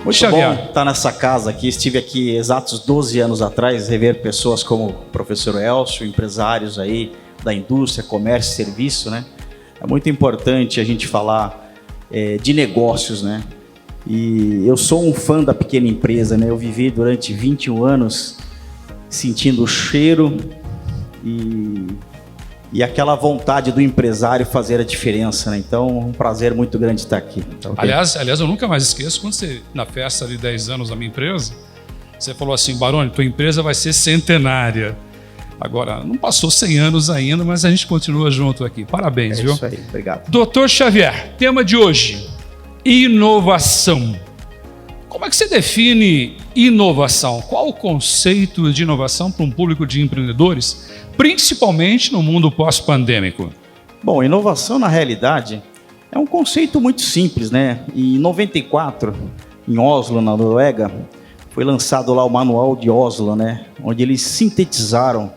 Muito Xavier. bom estar nessa casa aqui. Estive aqui exatos 12 anos atrás, rever pessoas como o professor Elcio, empresários aí da indústria, comércio e serviço, né? É muito importante a gente falar de negócios, né? E eu sou um fã da pequena empresa, né? Eu vivi durante 21 anos sentindo o cheiro e aquela vontade do empresário fazer a diferença, né? Então, um prazer muito grande estar aqui. Tá, okay? Aliás, eu nunca mais esqueço, quando você, na festa de 10 anos da minha empresa, você falou assim: Baroni, tua empresa vai ser centenária. Agora, não passou 100 anos ainda, mas a gente continua junto aqui. Parabéns, viu? Isso aí, obrigado. Doutor Xavier, tema de hoje, inovação. Como é que você define inovação? Qual o conceito de inovação para um público de empreendedores, principalmente no mundo pós-pandêmico? Bom, inovação, na realidade, é um conceito muito simples, né? Em 94, em Oslo, na Noruega, foi lançado lá o Manual de Oslo, né? Onde eles sintetizaram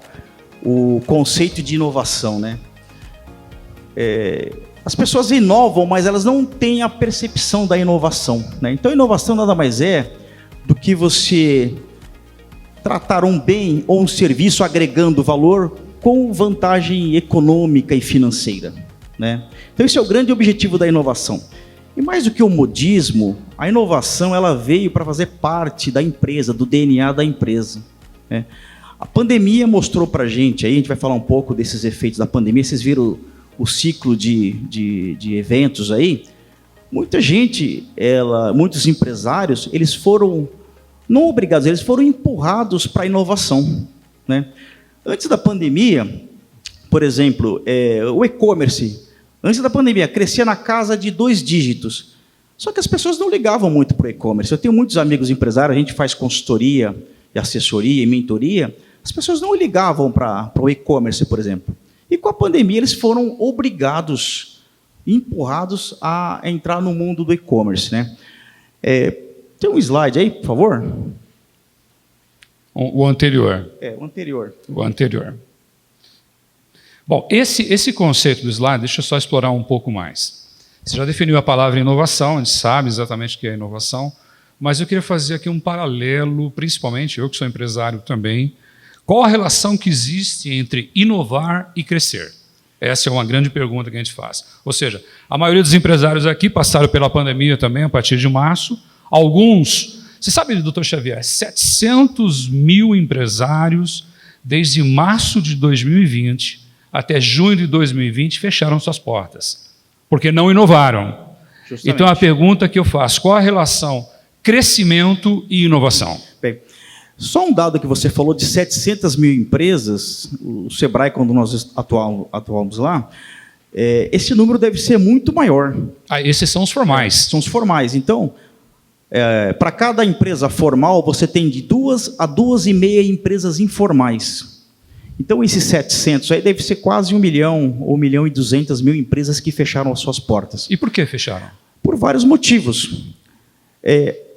o conceito de inovação, né? As pessoas inovam, mas elas não têm a percepção da inovação, né? Então, inovação nada mais é do que você tratar um bem ou um serviço agregando valor com vantagem econômica e financeira, né? Então, esse é o grande objetivo da inovação. E mais do que o modismo, a inovação ela veio para fazer parte da empresa, do DNA da empresa, né? A pandemia mostrou para a gente vai falar um pouco desses efeitos da pandemia. Vocês viram o ciclo de eventos aí? Muita gente, muitos empresários, eles foram não obrigados, eles foram empurrados para a inovação, né? Antes da pandemia, por exemplo, o e-commerce, antes da pandemia, crescia na casa de 2 dígitos. Só que as pessoas não ligavam muito para o e-commerce. Eu tenho muitos amigos empresários, a gente faz consultoria, e assessoria e mentoria. As pessoas não ligavam para o e-commerce, por exemplo. E com a pandemia, eles foram obrigados, empurrados a entrar no mundo do e-commerce, né? Tem um slide aí, por favor? O anterior. O anterior. O anterior. Bom, esse conceito do slide, deixa eu só explorar um pouco mais. Você já definiu a palavra inovação, a gente sabe exatamente o que é inovação, mas eu queria fazer aqui um paralelo, principalmente eu que sou empresário também. Qual a relação que existe entre inovar e crescer? Essa é uma grande pergunta que a gente faz. Ou seja, a maioria dos empresários aqui passaram pela pandemia também, a partir de março. Alguns, você sabe, doutor Xavier, 700 mil empresários, desde março de 2020 até junho de 2020, fecharam suas portas, porque não inovaram. Justamente. Então, a pergunta que eu faço, qual a relação crescimento e inovação? Bem, só um dado que você falou de 700 mil empresas, o Sebrae, quando nós atuamos lá, esse número deve ser muito maior. Esses são os formais. São os formais. Então, para cada empresa formal, você tem de 2 a 2,5 empresas informais. Então, esses 700 aí deve ser quase 1 milhão ou 1 milhão e 200 mil empresas que fecharam as suas portas. E por que fecharam? Por vários motivos.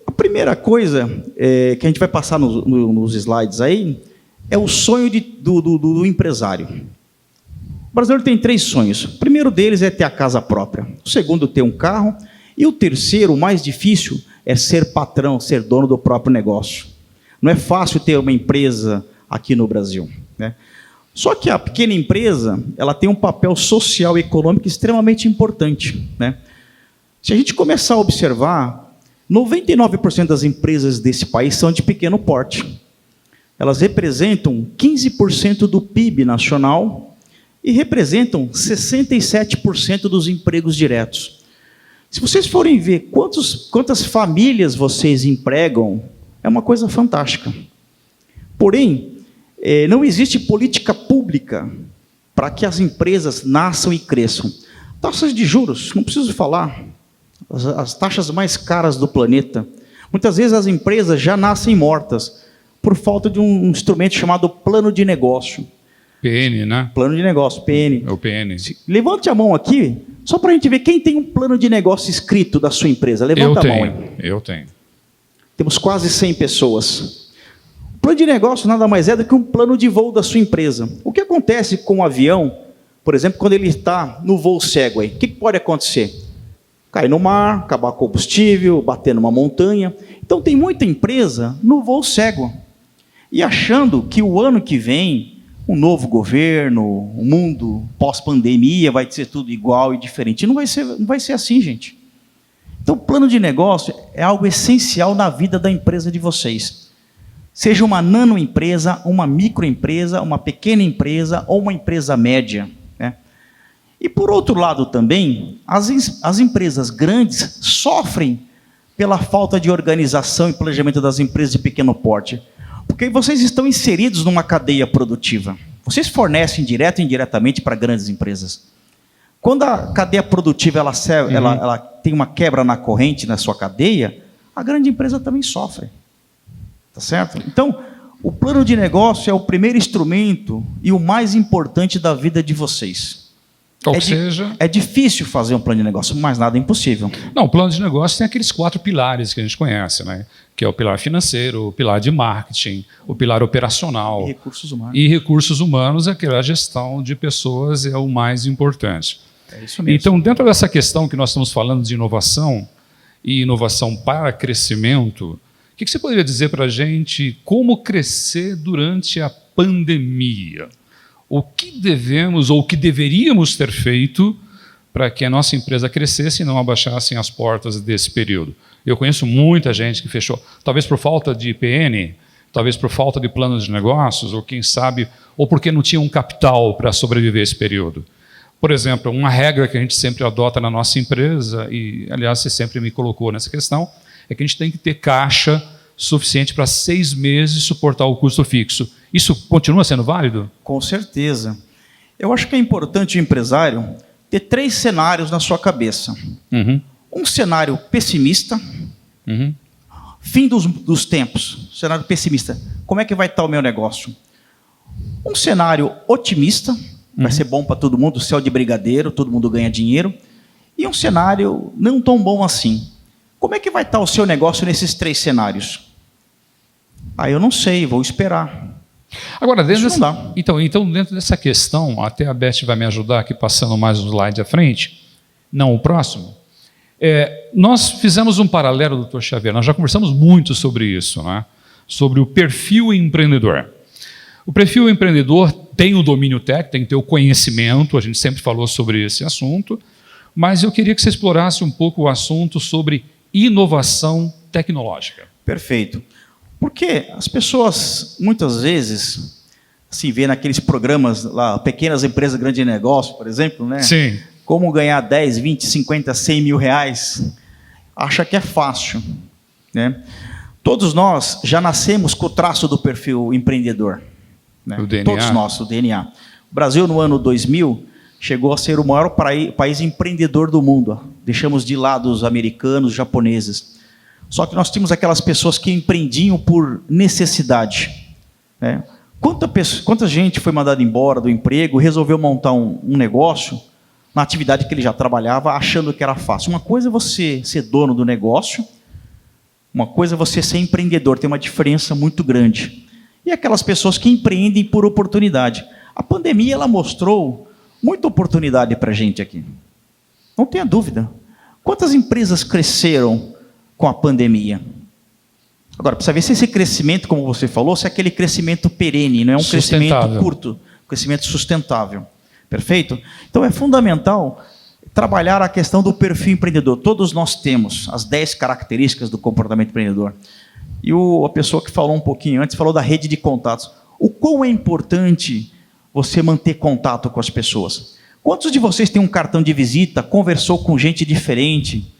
A primeira coisa que a gente vai passar nos slides aí é o sonho do empresário. O brasileiro tem 3 sonhos. O primeiro deles é ter a casa própria. O segundo, ter um carro. E o terceiro, o mais difícil, é ser patrão, ser dono do próprio negócio. Não é fácil ter uma empresa aqui no Brasil, né? Só que a pequena empresa, ela tem um papel social e econômico extremamente importante, né? Se a gente começar a observar, 99% das empresas desse país são de pequeno porte. Elas representam 15% do PIB nacional e representam 67% dos empregos diretos. Se vocês forem ver quantas famílias vocês empregam, é uma coisa fantástica. Porém, não existe política pública para que as empresas nasçam e cresçam. Taxas de juros, não preciso falar, as taxas mais caras do planeta. Muitas vezes as empresas já nascem mortas por falta de um instrumento chamado plano de negócio. PN, né? Plano de negócio, PN. É o PN. Levante a mão aqui, só para a gente ver quem tem um plano de negócio escrito da sua empresa. Levanta a mão aí. Eu tenho. Temos quase 100 pessoas. O plano de negócio nada mais é do que um plano de voo da sua empresa. O que acontece com o avião, por exemplo, quando ele está no voo Segway? O que pode acontecer? Cair no mar, acabar o combustível, bater numa montanha. Então tem muita empresa no voo cego e achando que o ano que vem, um novo governo, o mundo pós-pandemia vai ser tudo igual e diferente. Não vai ser assim, gente. Então, o plano de negócio é algo essencial na vida da empresa de vocês. Seja uma nanoempresa, uma microempresa, uma pequena empresa ou uma empresa média, né? E, por outro lado também, as empresas grandes sofrem pela falta de organização e planejamento das empresas de pequeno porte. Porque vocês estão inseridos numa cadeia produtiva. Vocês fornecem direto e indiretamente para grandes empresas. Quando a cadeia produtiva ela tem uma quebra na corrente, na sua cadeia, a grande empresa também sofre. Tá certo? Então, o plano de negócio é o primeiro instrumento e o mais importante da vida de vocês. Ou seja... É difícil fazer um plano de negócio, mas nada é impossível. Não, o plano de negócio tem aqueles 4 pilares que a gente conhece, né? Que é o pilar financeiro, o pilar de marketing, o pilar operacional. E recursos humanos. E recursos humanos, a gestão de pessoas é o mais importante. É isso mesmo. Então, dentro dessa questão que nós estamos falando de inovação e inovação para crescimento, o que você poderia dizer para a gente como crescer durante a pandemia? O que devemos ou o que deveríamos ter feito para que a nossa empresa crescesse e não abaixassem as portas desse período? Eu conheço muita gente que fechou, talvez por falta de IPN, talvez por falta de planos de negócios, ou quem sabe, ou porque não tinha um capital para sobreviver esse período. Por exemplo, uma regra que a gente sempre adota na nossa empresa, e aliás você sempre me colocou nessa questão, é que a gente tem que ter caixa suficiente para 6 meses suportar o custo fixo. Isso continua sendo válido? Com certeza. Eu acho que é importante o empresário ter 3 cenários na sua cabeça. Um cenário pessimista, fim dos tempos, cenário pessimista, como é que vai estar o meu negócio? Um cenário otimista, vai ser bom para todo mundo, céu de brigadeiro, todo mundo ganha dinheiro. E um cenário não tão bom assim. Como é que vai estar o seu negócio nesses 3 cenários? Eu não sei, vou esperar. Agora, então, dentro dessa questão, até a Beth vai me ajudar aqui, passando mais um slide à frente, não o próximo, nós fizemos um paralelo, doutor Xavier, nós já conversamos muito sobre isso, né? Sobre o perfil empreendedor. O perfil empreendedor tem o domínio técnico, tem que ter o conhecimento, a gente sempre falou sobre esse assunto, mas eu queria que você explorasse um pouco o assunto sobre inovação tecnológica. Perfeito. Porque as pessoas, muitas vezes, se vê naqueles programas lá, pequenas empresas, grande negócio, por exemplo, né? Sim. Como ganhar 10, 20, 50, 100 mil reais, acha que é fácil, né? Todos nós já nascemos com o traço do perfil empreendedor. Né? O DNA. Todos nós, o DNA. O Brasil, no ano 2000, chegou a ser o maior país empreendedor do mundo. Deixamos de lado os americanos, os japoneses. Só que nós tínhamos aquelas pessoas que empreendiam por necessidade. Né? Quanta gente foi mandada embora do emprego e resolveu montar um negócio na atividade que ele já trabalhava, achando que era fácil. Uma coisa é você ser dono do negócio, uma coisa é você ser empreendedor, tem uma diferença muito grande. E aquelas pessoas que empreendem por oportunidade. A pandemia ela mostrou muita oportunidade para a gente aqui. Não tenha dúvida. Quantas empresas cresceram com a pandemia? Agora, precisa ver se esse crescimento, como você falou, se é aquele crescimento perene, não é um crescimento curto, um crescimento sustentável. Perfeito? Então, é fundamental trabalhar a questão do perfil empreendedor. Todos nós temos as 10 características do comportamento empreendedor. E a pessoa que falou um pouquinho antes falou da rede de contatos. O quão é importante você manter contato com as pessoas? Quantos de vocês têm um cartão de visita, conversou com gente diferente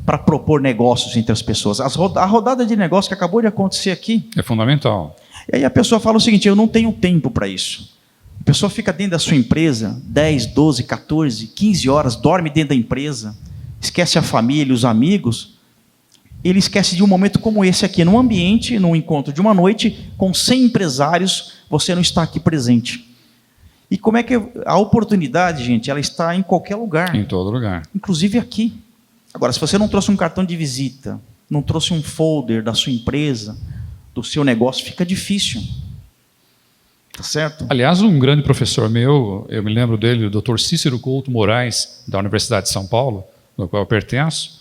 para propor negócios entre as pessoas? A rodada de negócio que acabou de acontecer aqui... É fundamental. E aí a pessoa fala o seguinte, eu não tenho tempo para isso. A pessoa fica dentro da sua empresa 10, 12, 14, 15 horas, dorme dentro da empresa, esquece a família, os amigos. Ele esquece de um momento como esse aqui, num ambiente, num encontro de uma noite, com 100 empresários, você não está aqui presente. E como é que a oportunidade, gente, ela está em qualquer lugar. Em todo lugar. Inclusive aqui. Agora, se você não trouxe um cartão de visita, não trouxe um folder da sua empresa, do seu negócio, fica difícil. Tá certo? Aliás, um grande professor meu, eu me lembro dele, o Dr. Cícero Couto Moraes, da Universidade de São Paulo, do qual eu pertenço,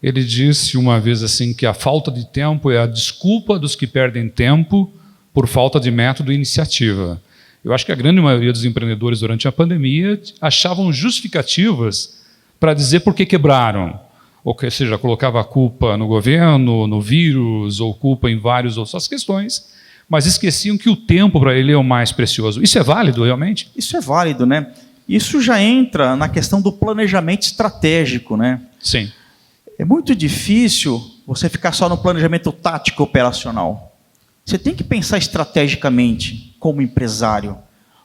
ele disse uma vez assim que a falta de tempo é a desculpa dos que perdem tempo por falta de método e iniciativa. Eu acho que a grande maioria dos empreendedores durante a pandemia achavam justificativas para dizer por que quebraram. Ou seja, colocava a culpa no governo, no vírus, ou culpa em várias outras questões, mas esqueciam que o tempo para ele é o mais precioso. Isso é válido, realmente? Isso é válido, né? Isso já entra na questão do planejamento estratégico, né? Sim. É muito difícil você ficar só no planejamento tático operacional. Você tem que pensar estrategicamente como empresário.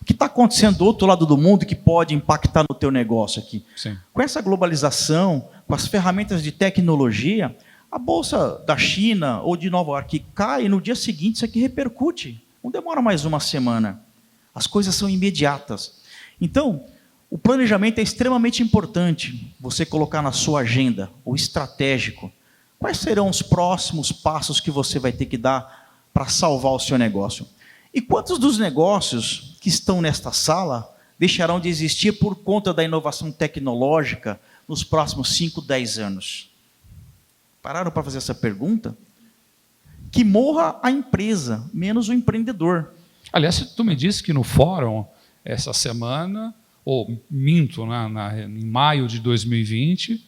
O que está acontecendo do outro lado do mundo que pode impactar no teu negócio aqui? Sim. Com essa globalização, com as ferramentas de tecnologia, a bolsa da China ou de Nova York cai e no dia seguinte isso aqui repercute. Não demora mais uma semana. As coisas são imediatas. Então, o planejamento é extremamente importante. Você colocar na sua agenda, o estratégico. Quais serão os próximos passos que você vai ter que dar para salvar o seu negócio? E quantos dos negócios que estão nesta sala deixarão de existir por conta da inovação tecnológica nos próximos 5, 10 anos? Pararam para fazer essa pergunta? Que morra a empresa, menos o empreendedor. Aliás, tu me disse que no fórum, essa semana, ou minto, em maio de 2020,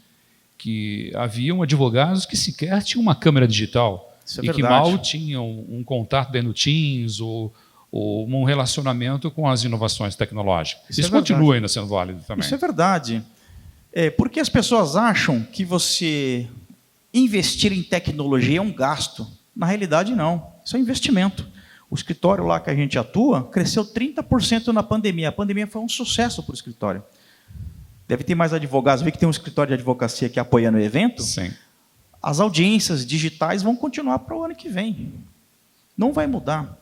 que haviam advogados que sequer tinham uma câmera digital. Isso é e verdade. Que mal tinham um contato dentro do Teams ou um relacionamento com as inovações tecnológicas. Isso continua ainda sendo válido também. Isso é verdade. Porque as pessoas acham que você investir em tecnologia é um gasto. Na realidade, não. Isso é um investimento. O escritório lá que a gente atua cresceu 30% na pandemia. A pandemia foi um sucesso para o escritório. Deve ter mais advogados. Vê que tem um escritório de advocacia aqui apoiando o evento. Sim. As audiências digitais vão continuar para o ano que vem. Não vai mudar.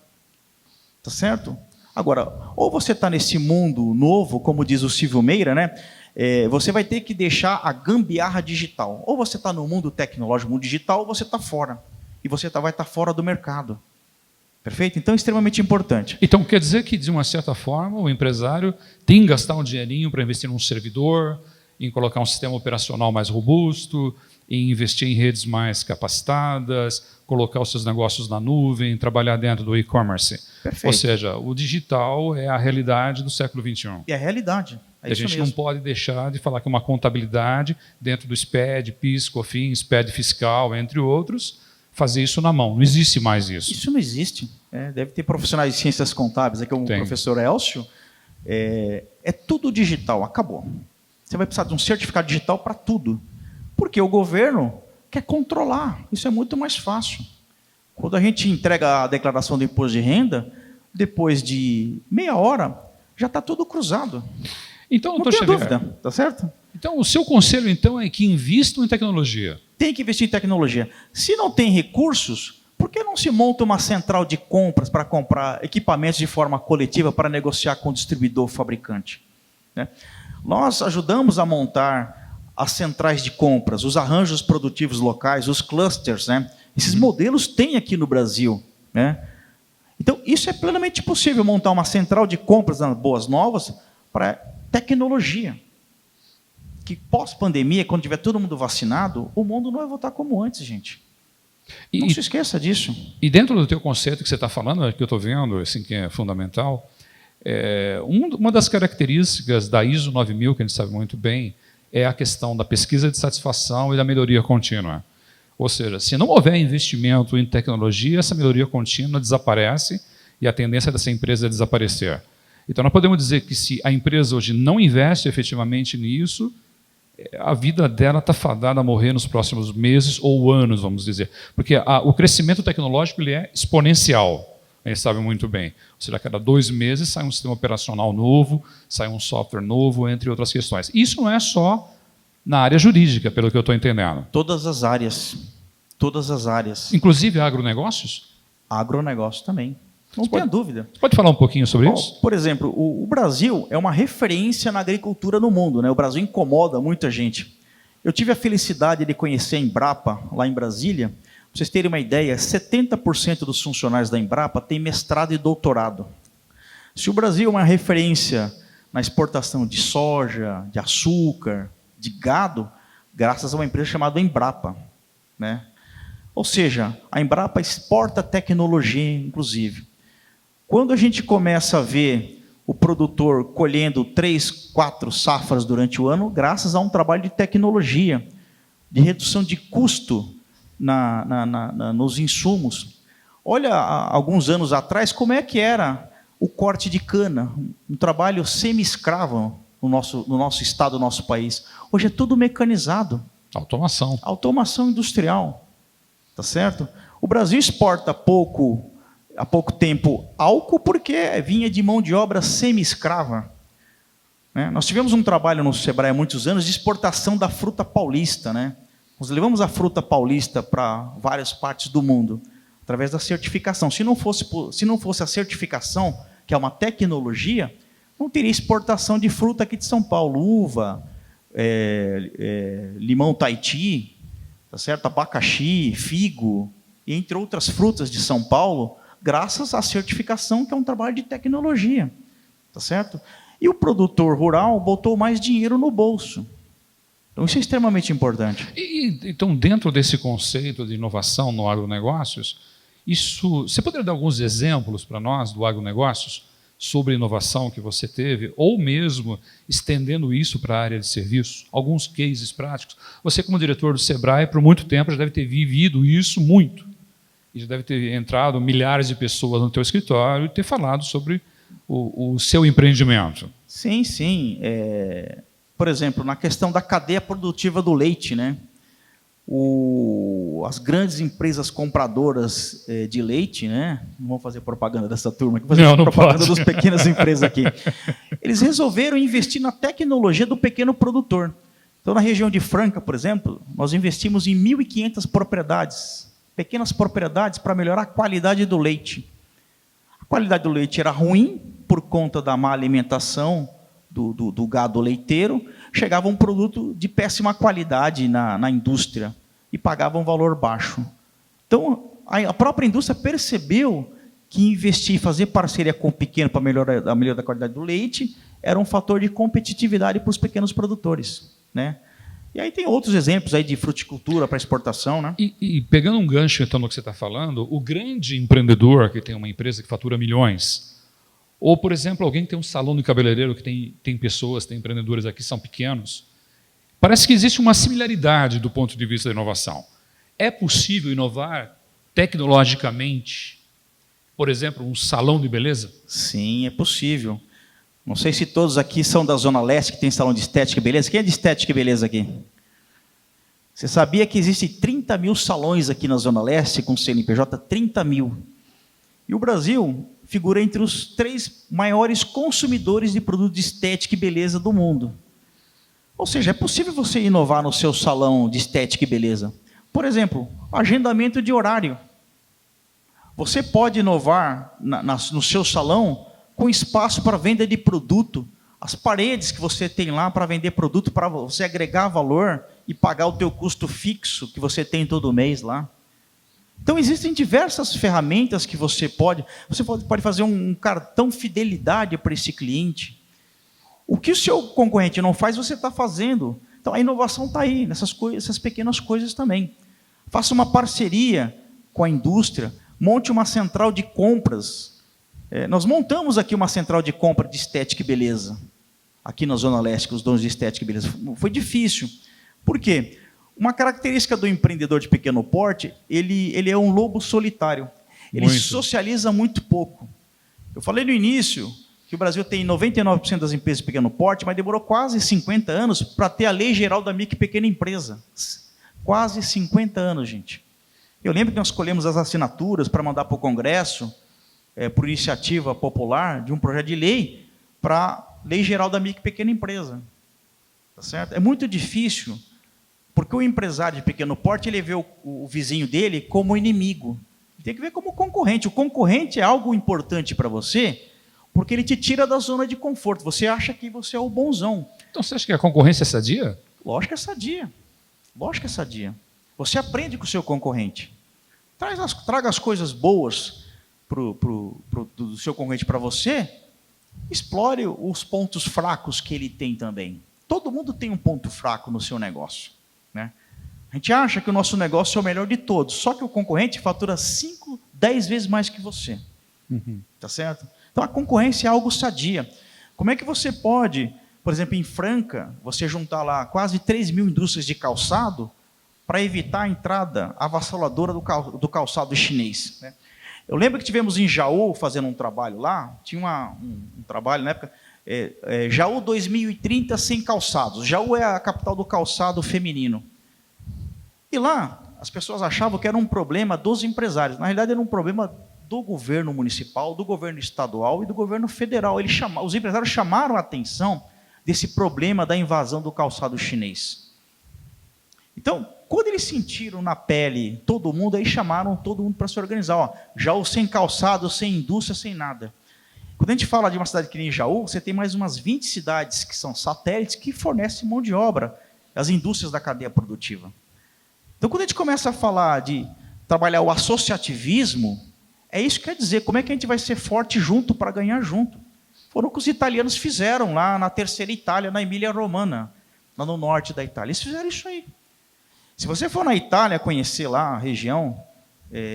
Tá certo? Agora, ou você está nesse mundo novo, como diz o Silvio Meira, né? Você vai ter que deixar a gambiarra digital. Ou você está no mundo tecnológico, mundo digital, ou você está fora. E você vai estar fora do mercado. Perfeito? Então, é extremamente importante. Então, quer dizer que, de uma certa forma, o empresário tem que gastar um dinheirinho para investir num servidor, em colocar um sistema operacional mais robusto, em investir em redes mais capacitadas, colocar os seus negócios na nuvem, trabalhar dentro do e-commerce. Perfeito. Ou seja, o digital é a realidade do século XXI. É a realidade. A gente não pode deixar de falar que uma contabilidade dentro do SPED, PIS, COFINS, SPED fiscal, entre outros, fazer isso na mão. Não existe mais isso. Isso não existe. Deve ter profissionais de ciências contábeis, aqui o professor Elcio. É tudo digital, acabou. Você vai precisar de um certificado digital para tudo. Porque o governo quer controlar. Isso é muito mais fácil. Quando a gente entrega a declaração do imposto de renda, depois de meia hora, já está tudo cruzado. Então, não tem dúvida, tá certo? Então, o seu conselho, então, é que invistam em tecnologia. Tem que investir em tecnologia. Se não tem recursos, por que não se monta uma central de compras para comprar equipamentos de forma coletiva para negociar com o distribuidor fabricante? Nós ajudamos a montar as centrais de compras, os arranjos produtivos locais, os clusters. Esses modelos tem aqui no Brasil. Então, isso é plenamente possível, montar uma central de compras nas Boas Novas para tecnologia. Que pós-pandemia, quando tiver todo mundo vacinado, o mundo não vai voltar como antes, gente. Não se esqueça disso. E dentro do teu conceito que você está falando, que eu estou vendo, assim, que é fundamental, uma das características da ISO 9000, que a gente sabe muito bem, é a questão da pesquisa de satisfação e da melhoria contínua. Ou seja, se não houver investimento em tecnologia, essa melhoria contínua desaparece e a tendência dessa empresa é desaparecer. Então, nós podemos dizer que se a empresa hoje não investe efetivamente nisso, a vida dela está fadada a morrer nos próximos meses ou anos, vamos dizer. Porque o crescimento tecnológico ele é exponencial, a gente sabe muito bem. Ou seja, a cada 2 meses sai um sistema operacional novo, sai um software novo, entre outras questões. Isso não é só na área jurídica, pelo que eu estou entendendo. Todas as áreas. Todas as áreas. Inclusive agronegócios? Agronegócio também. Não tenha dúvida. Você pode falar um pouquinho sobre isso? Por exemplo, o Brasil é uma referência na agricultura no mundo. O Brasil incomoda muita gente. Eu tive a felicidade de conhecer a Embrapa, lá em Brasília. Para vocês terem uma ideia, 70% dos funcionários da Embrapa têm mestrado e doutorado. Se o Brasil é uma referência na exportação de soja, de açúcar, de gado, graças a uma empresa chamada Embrapa, né? Ou seja, a Embrapa exporta tecnologia, inclusive. Quando a gente começa a ver o produtor colhendo 3, 4 safras durante o ano, graças a um trabalho de tecnologia, de redução de custo nos insumos. Olha, há alguns anos atrás, como é que era o corte de cana, um trabalho semi-escravo no nosso estado, no nosso país. Hoje é tudo mecanizado. Automação. Automação industrial. Tá certo? O Brasil exporta há pouco tempo álcool porque vinha de mão de obra semi-escrava. Né? Nós tivemos um trabalho no Sebrae há muitos anos de exportação da fruta paulista. Né? Nós levamos a fruta paulista para várias partes do mundo, através da certificação. Se não fosse a certificação, que é uma tecnologia, não teria exportação de fruta aqui de São Paulo. Uva, limão Tahiti, tá certo? Abacaxi, figo, entre outras frutas de São Paulo, graças à certificação, que é um trabalho de tecnologia. Tá certo? E o produtor rural botou mais dinheiro no bolso. Então, isso é extremamente importante. Então, dentro desse conceito de inovação no agronegócios, você poderia dar alguns exemplos para nós do agronegócios sobre inovação que você teve, ou mesmo estendendo isso para a área de serviço, alguns cases práticos? Você, como diretor do Sebrae, por muito tempo já deve ter vivido isso muito, e já deve ter entrado milhares de pessoas no teu escritório e ter falado sobre o seu empreendimento. Sim, sim. Por exemplo, na questão da cadeia produtiva do leite, né? As grandes empresas compradoras de leite, né? Não vou fazer propaganda dessa turma aqui, vou fazer propaganda das pequenas empresas aqui. Eles resolveram investir na tecnologia do pequeno produtor. Então, na região de Franca, por exemplo, nós investimos em 1.500 propriedades, pequenas propriedades, para melhorar a qualidade do leite. A qualidade do leite era ruim por conta da má alimentação do gado leiteiro, chegava um produto de péssima qualidade na indústria e pagava um valor baixo. Então, a própria indústria percebeu que investir e fazer parceria com o pequeno para melhorar a qualidade do leite era um fator de competitividade para os pequenos produtores. Né? E aí tem outros exemplos aí de fruticultura para exportação. Né? E pegando um gancho então no que você está falando, o grande empreendedor que tem uma empresa que fatura milhões, ou, por exemplo, alguém que tem um salão de cabeleireiro, que tem pessoas, tem empreendedores aqui que são pequenos, parece que existe uma similaridade do ponto de vista da inovação. É possível inovar tecnologicamente, por exemplo, um salão de beleza? Sim, é possível. Não sei se todos aqui são da Zona Leste, que tem salão de estética e beleza. Quem é de estética e beleza aqui? Você sabia que existem 30 mil salões aqui na Zona Leste com CNPJ? 30 mil. E o Brasil figura entre os 3 maiores consumidores de produtos de estética e beleza do mundo. Ou seja, é possível você inovar no seu salão de estética e beleza. Por exemplo, agendamento de horário. Você pode inovar no seu salão com espaço para venda de produto, as paredes que você tem lá para vender produto, para você agregar valor e pagar o teu custo fixo que você tem todo mês lá. Então, existem diversas ferramentas que você pode fazer um cartão fidelidade para esse cliente. O que o seu concorrente não faz, você está fazendo. Então, a inovação está aí, nessas pequenas coisas também. Faça uma parceria com a indústria, monte uma central de compras. Nós montamos aqui uma central de compra de estética e beleza, aqui na Zona Leste, com os donos de estética e beleza. Foi difícil. Por quê? Uma característica do empreendedor de pequeno porte, ele é um lobo solitário. Ele socializa muito pouco. Eu falei no início que o Brasil tem 99% das empresas de pequeno porte, mas demorou quase 50 anos para ter a Lei Geral da Micro e Pequena Empresa. Quase 50 anos, gente. Eu lembro que nós escolhemos as assinaturas para mandar para o Congresso, por iniciativa popular, de um projeto de lei para a Lei Geral da Micro e Pequena Empresa. Tá certo? É muito difícil, porque o empresário de pequeno porte, ele vê o vizinho dele como inimigo. Ele tem que ver como concorrente. O concorrente é algo importante para você, porque ele te tira da zona de conforto. Você acha que você é o bonzão. Então, você acha que a concorrência é sadia? Lógico que é sadia. Lógico que é sadia. Você aprende com o seu concorrente. Traga as coisas boas do seu concorrente para você, explore os pontos fracos que ele tem também. Todo mundo tem um ponto fraco no seu negócio. né? A gente acha que o nosso negócio é o melhor de todos, só que o concorrente fatura 5, 10 vezes mais que você. Tá certo? Então a concorrência é algo sadia. Como é que você pode, por exemplo, em Franca, você juntar lá quase 3 mil indústrias de calçado para evitar a entrada avassaladora do calçado chinês, né? Eu lembro que tivemos em Jaú fazendo um trabalho lá, tinha um trabalho na época, Jaú 2030 sem calçados. Jaú é a capital do calçado feminino. E lá, as pessoas achavam que era um problema dos empresários. Na realidade, era um problema do governo municipal, do governo estadual e do governo federal. Os empresários chamaram a atenção desse problema da invasão do calçado chinês. Então, quando eles sentiram na pele todo mundo, aí chamaram todo mundo para se organizar. Jaú sem calçado, sem indústria, sem nada. Quando a gente fala de uma cidade que nem Jaú, você tem mais umas 20 cidades que são satélites que fornecem mão de obra, as indústrias da cadeia produtiva. Então, quando a gente começa a falar de trabalhar o associativismo, é isso que quer dizer, como é que a gente vai ser forte junto para ganhar junto. Foram o que os italianos fizeram lá na terceira Itália, na Emília-Romana, lá no norte da Itália. Eles fizeram isso aí. Se você for na Itália conhecer lá a região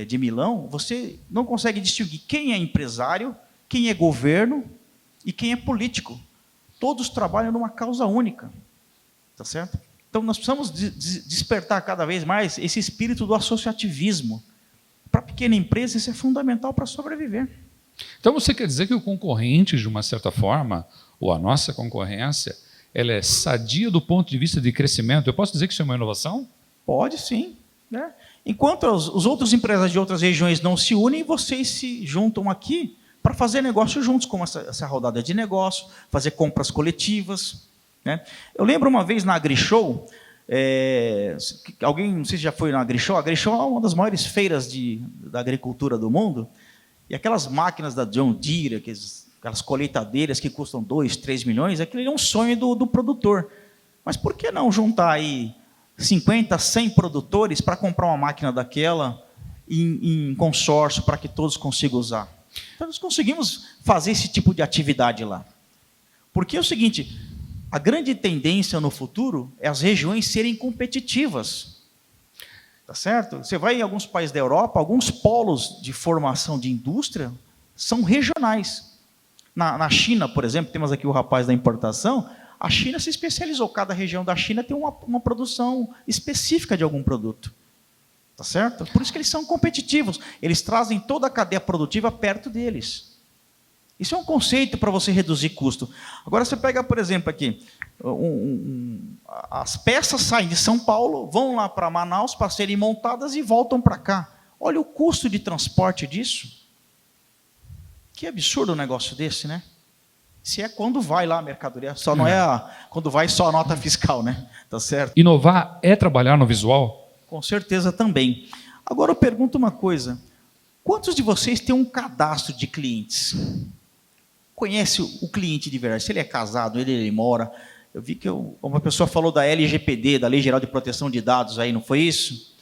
de Milão, você não consegue distinguir quem é empresário, quem é governo e quem é político. Todos trabalham numa causa única. Tá certo? Então, nós precisamos despertar cada vez mais esse espírito do associativismo. Para a pequena empresa, isso é fundamental para sobreviver. Então, você quer dizer que o concorrente, de uma certa forma, ou a nossa concorrência, ela é sadia do ponto de vista de crescimento? Eu posso dizer que isso é uma inovação? Pode, sim. Né? Enquanto os outros empresários de outras regiões não se unem, vocês se juntam aqui para fazer negócio juntos, como essa rodada de negócio, fazer compras coletivas. Né? Eu lembro uma vez na AgriShow, alguém, não sei se já foi na AgriShow, a AgriShow é uma das maiores feiras da agricultura do mundo, e aquelas máquinas da John Deere, aquelas colheitadeiras que custam 2, 3 milhões, aquilo é um sonho do produtor. Mas por que não juntar aí 50, 100 produtores para comprar uma máquina daquela em consórcio para que todos consigam usar? Então, nós conseguimos fazer esse tipo de atividade lá. Porque é o seguinte, a grande tendência no futuro é as regiões serem competitivas. Tá certo? Você vai em alguns países da Europa, alguns polos de formação de indústria são regionais. Na China, por exemplo, temos aqui o rapaz da importação, a China se especializou, cada região da China tem uma produção específica de algum produto. Tá certo? Por isso que eles são competitivos. Eles trazem toda a cadeia produtiva perto deles. Isso é um conceito para você reduzir custo. Agora você pega, por exemplo, aqui, as peças saem de São Paulo, vão lá para Manaus para serem montadas e voltam para cá. Olha o custo de transporte disso. Que absurdo um negócio desse, né? Se é quando vai lá a mercadoria, só não é quando vai só a nota fiscal, né? Tá certo? Inovar é trabalhar no visual? Com certeza também. Agora eu pergunto uma coisa. Quantos de vocês têm um cadastro de clientes? Conhece o cliente de verdade? Se ele é casado, ele mora. Eu vi que uma pessoa falou da LGPD, da Lei Geral de Proteção de Dados aí, não foi isso?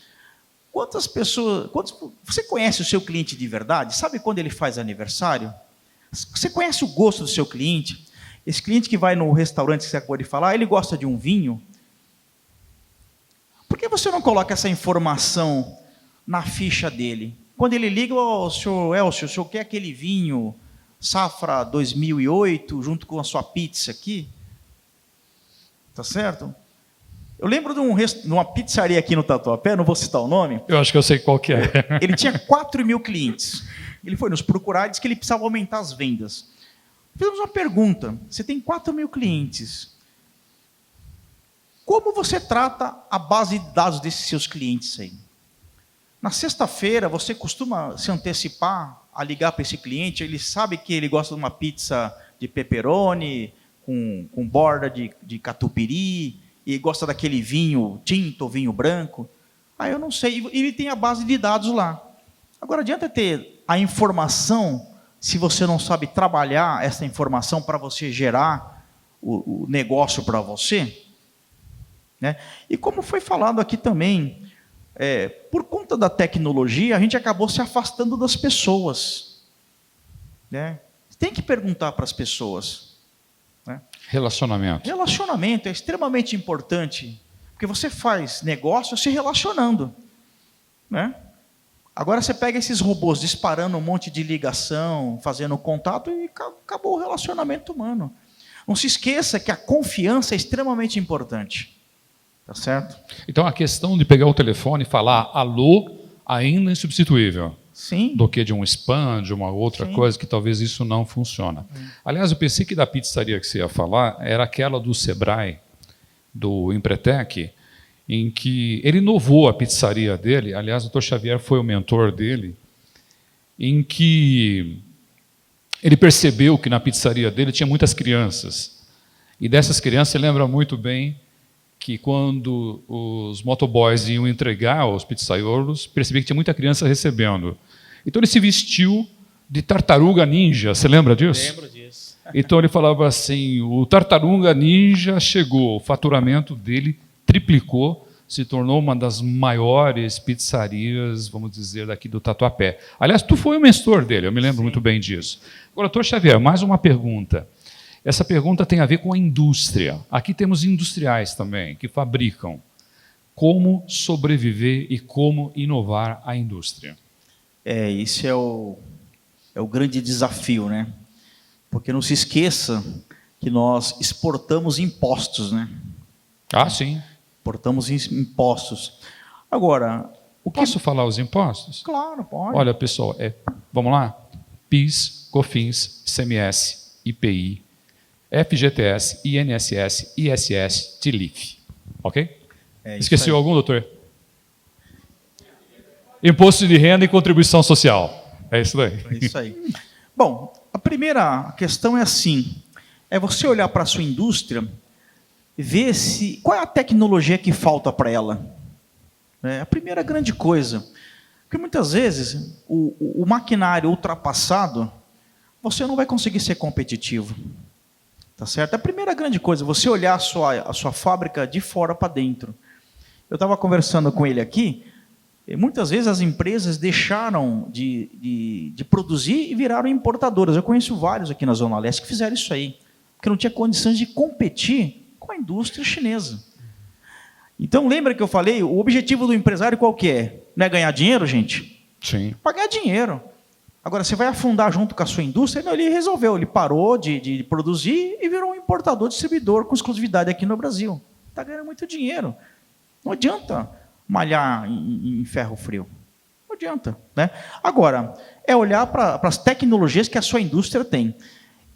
Você conhece o seu cliente de verdade? Sabe quando ele faz aniversário? Você conhece o gosto do seu cliente? Esse cliente que vai no restaurante que você acabou de falar, ele gosta de um vinho? Por que você não coloca essa informação na ficha dele? Quando ele liga, senhor Elcio, o senhor quer aquele vinho Safra 2008, junto com a sua pizza aqui? Tá certo? Eu lembro de uma pizzaria aqui no Tatuapé, não vou citar o nome. Eu acho que eu sei qual que é. Ele tinha 4 mil clientes. Ele foi nos procurar e disse que ele precisava aumentar as vendas. Fizemos uma pergunta. Você tem 4 mil clientes. Como você trata a base de dados desses seus clientes aí? Na sexta-feira, você costuma se antecipar a ligar para esse cliente? Ele sabe que ele gosta de uma pizza de pepperoni, com borda de catupiry, e gosta daquele vinho tinto ou vinho branco? Eu não sei. Ele tem a base de dados lá. Agora, adianta ter a informação se você não sabe trabalhar essa informação para você gerar o negócio para você? Né? E como foi falado aqui também, por conta da tecnologia, a gente acabou se afastando das pessoas. Né? Tem que perguntar para as pessoas. Né? Relacionamento. Relacionamento é extremamente importante. Porque Porque você faz negócio se relacionando, né? Agora você pega esses robôs disparando um monte de ligação, fazendo contato e acabou o relacionamento humano. Não se esqueça que a confiança é extremamente importante. Tá certo? Então, a questão de pegar o telefone e falar alô ainda é insubstituível. Sim. Do que de um spam, de uma outra Sim. coisa, que talvez isso não funciona. Aliás, eu pensei que da pizzaria que você ia falar era aquela do Sebrae, do Empretec, em que ele inovou a pizzaria dele. Aliás, o Dr. Xavier foi o mentor dele, em que ele percebeu que na pizzaria dele tinha muitas crianças. E dessas crianças, ele lembra muito bem que quando os motoboys iam entregar aos pizzaiolos, percebia que tinha muita criança recebendo. Então ele se vestiu de tartaruga ninja, você lembra disso? Lembro disso. Então ele falava assim, o tartaruga ninja chegou, o faturamento dele triplicou, se tornou uma das maiores pizzarias, vamos dizer, daqui do Tatuapé. Aliás, tu foi o mentor dele, eu me lembro muito bem disso. Agora, doutor Xavier, mais uma pergunta. Essa pergunta tem a ver com a indústria. Aqui temos industriais também, que fabricam. Como sobreviver e como inovar a indústria? Esse é o grande desafio, né? Porque não se esqueça que nós exportamos impostos, né? Ah, sim. Exportamos impostos. Agora, Posso falar os impostos? Claro, pode. Olha, pessoal, vamos lá? PIS, COFINS, ICMS, IPI, FGTS, INSS, ISS, TILIF. Ok? Esqueceu algum, doutor? Imposto de renda e contribuição social. É isso daí. É isso aí. Bom, a primeira questão é assim, é você olhar para a sua indústria e ver qual é a tecnologia que falta para ela. É a primeira grande coisa. Porque muitas vezes o maquinário ultrapassado, você não vai conseguir ser competitivo. Tá certo? A primeira grande coisa, você olhar a sua fábrica de fora para dentro. Eu estava conversando com ele aqui, e muitas vezes as empresas deixaram de produzir e viraram importadoras. Eu conheço vários aqui na Zona Leste que fizeram isso aí, porque não tinha condições de competir com a indústria chinesa. Então, lembra que eu falei, o objetivo do empresário qual que é? Não é ganhar dinheiro, gente? Sim. Para ganhar dinheiro. Agora, você vai afundar junto com a sua indústria? Não, ele resolveu, ele parou de produzir e virou um importador, distribuidor com exclusividade aqui no Brasil. Está ganhando muito dinheiro. Não adianta malhar em ferro frio. Não adianta. Né? Agora, é olhar para as tecnologias que a sua indústria tem.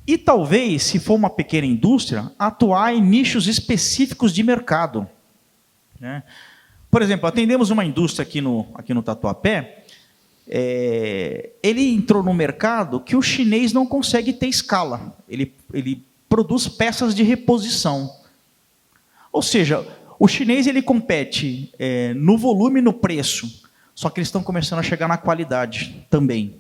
E talvez, se for uma pequena indústria, atuar em nichos específicos de mercado. Né? Por exemplo, atendemos uma indústria aqui no Tatuapé. Ele entrou no mercado que o chinês não consegue ter escala. Ele produz peças de reposição. Ou seja, o chinês ele compete no volume e no preço, só que eles estão começando a chegar na qualidade também.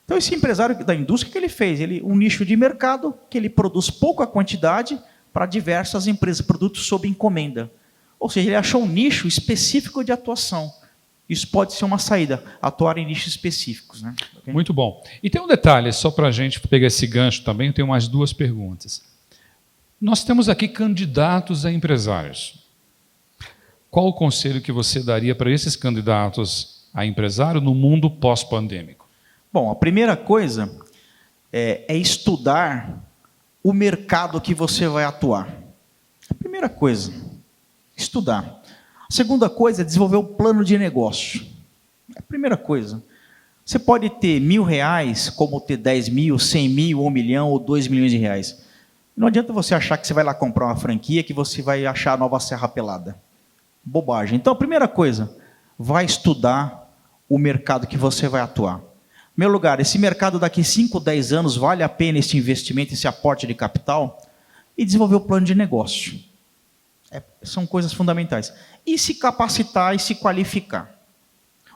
Então, esse empresário da indústria, o que ele fez? Um nicho de mercado que ele produz pouca quantidade para diversas empresas, produtos sob encomenda. Ou seja, ele achou um nicho específico de atuação. Isso pode ser uma saída, atuar em nichos específicos. Né? Okay? Muito bom. E tem um detalhe, só para a gente pegar esse gancho também, eu tenho mais duas perguntas. Nós temos aqui candidatos a empresários. Qual o conselho que você daria para esses candidatos a empresário no mundo pós-pandêmico? Bom, a primeira coisa é estudar o mercado que você vai atuar. A primeira coisa, estudar. A segunda coisa é desenvolver o plano de negócio. É a primeira coisa. Você pode ter R$1.000, como ter 10 mil, 100 mil, 1 milhão ou 2 milhões de reais. Não adianta você achar que você vai lá comprar uma franquia que você vai achar a nova Serra Pelada. Bobagem. Então, a primeira coisa, vai estudar o mercado que você vai atuar. Em primeiro lugar, esse mercado daqui 5, 10 anos, vale a pena esse investimento, esse aporte de capital? E desenvolver o plano de negócio. São coisas fundamentais. E se capacitar e se qualificar.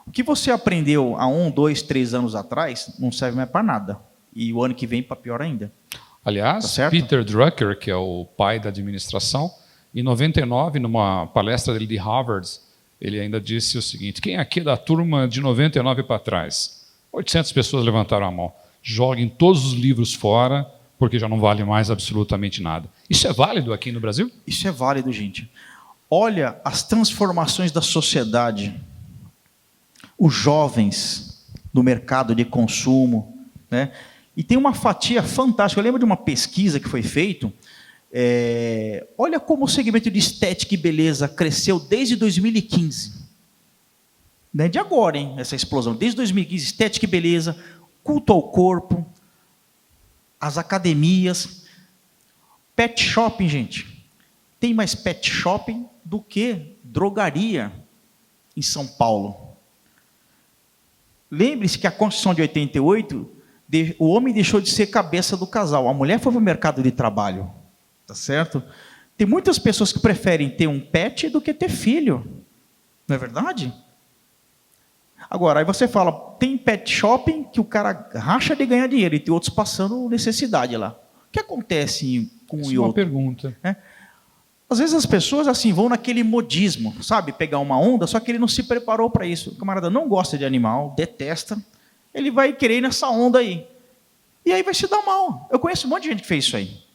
O que você aprendeu há 1, 2, 3 anos atrás, não serve mais para nada. E o ano que vem para pior ainda. Aliás, tá, Peter Drucker, que é o pai da administração, em 99, numa palestra dele de Harvard, ele ainda disse o seguinte: quem aqui é da turma de 99 para trás? 800 pessoas levantaram a mão. Joguem todos os livros fora, porque já não vale mais absolutamente nada. Isso é válido aqui no Brasil? Isso é válido, gente. olha as transformações da sociedade, os jovens no mercado de consumo, né? E tem uma fatia fantástica. Eu lembro de uma pesquisa que foi feita. Olha como o segmento de estética e beleza cresceu desde 2015. Não é de agora, hein, essa explosão. Desde 2015, estética e beleza, culto ao corpo, as academias, pet shopping, gente. Tem mais pet shopping do que drogaria em São Paulo. Lembre-se que a Constituição de 88, o homem deixou de ser cabeça do casal, a mulher foi para o mercado de trabalho. Tá certo? Tem muitas pessoas que preferem ter um pet do que ter filho. Não é verdade? Agora, aí você fala, tem pet shopping que o cara racha de ganhar dinheiro e tem outros passando necessidade lá. O que acontece com um e outro? Uma pergunta. Às vezes as pessoas assim vão naquele modismo, sabe? Pegar uma onda, só que ele não se preparou para isso. O camarada não gosta de animal, detesta, ele vai querer ir nessa onda aí. E aí vai se dar mal. Eu conheço um monte de gente que fez isso aí.